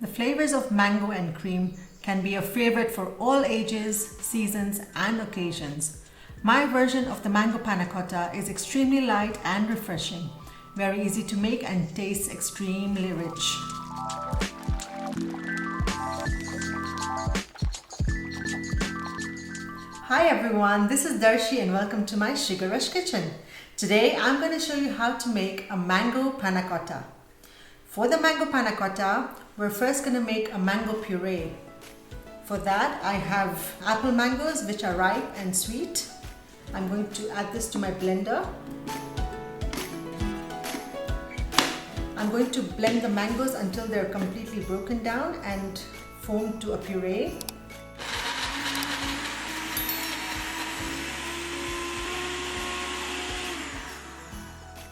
The flavors of mango and cream can be a favorite for all ages, seasons, and occasions. My version of the mango panna cotta is extremely light and refreshing, very easy to make and tastes extremely rich. Hi everyone, this is Darshi and welcome to my Sugar Rush Kitchen. Today I'm going to show you how to make a mango panna cotta. For the mango panna cotta, we're first going to make a mango puree. For that, I have apple mangoes which are ripe and sweet. I'm going to add this to my blender. I'm going to blend the mangoes until they're completely broken down and formed to a puree.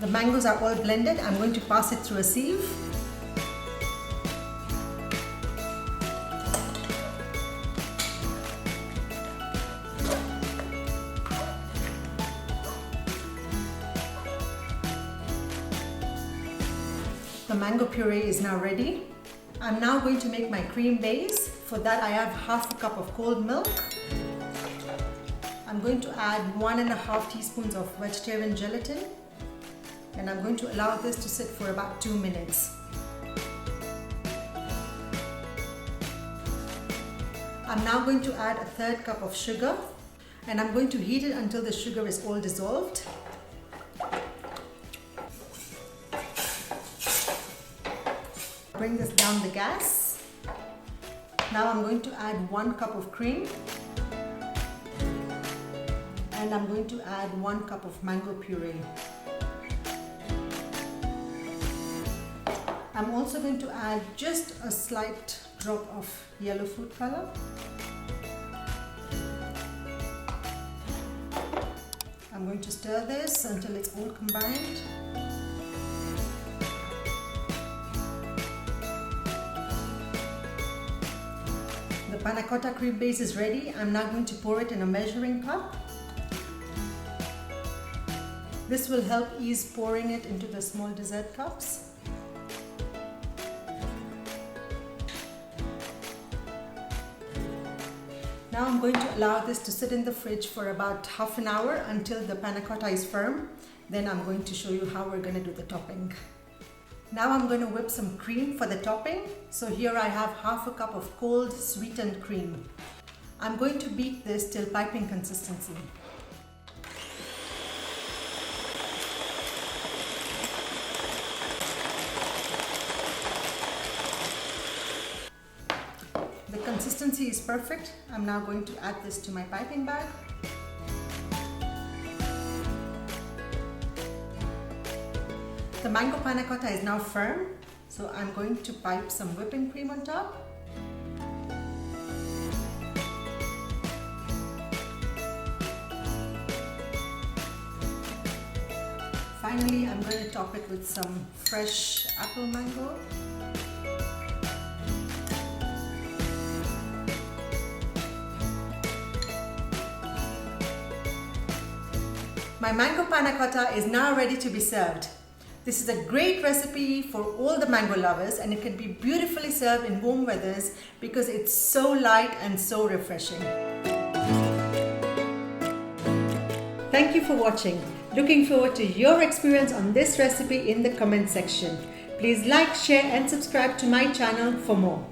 The mangoes are all blended. I'm going to pass it through a sieve. The mango puree is now ready. I'm now going to make my cream base. For that I have half a cup of cold milk. I'm going to add 1.5 teaspoons of vegetarian gelatin. And I'm going to allow this to sit for about 2 minutes. I'm now going to add 1/3 cup of sugar and I'm going to heat it until the sugar is all dissolved. Bring this down the gas. Now I'm going to add 1 cup of cream and I'm going to add 1 cup of mango puree. I'm also going to add just a slight drop of yellow food color. I'm going to stir this until it's all combined. The panna cotta cream base is ready. I'm now going to pour it in a measuring cup. This will help ease pouring it into the small dessert cups. Now I'm going to allow this to sit in the fridge for about half an hour until the panna cotta is firm. Then I'm going to show you how we're going to do the topping. Now I'm going to whip some cream for the topping. So here I have half a cup of cold sweetened cream. I'm going to beat this till piping consistency. The consistency is perfect. I'm now going to add this to my piping bag. The mango panna cotta is now firm, so I'm going to pipe some whipping cream on top. Finally, I'm going to top it with some fresh apple mango. My mango panna cotta is now ready to be served. This is a great recipe for all the mango lovers and it can be beautifully served in warm weathers because it's so light and so refreshing. Thank you for watching. Looking forward to your experience on this recipe in the comment section. Please like, share and subscribe to my channel for more.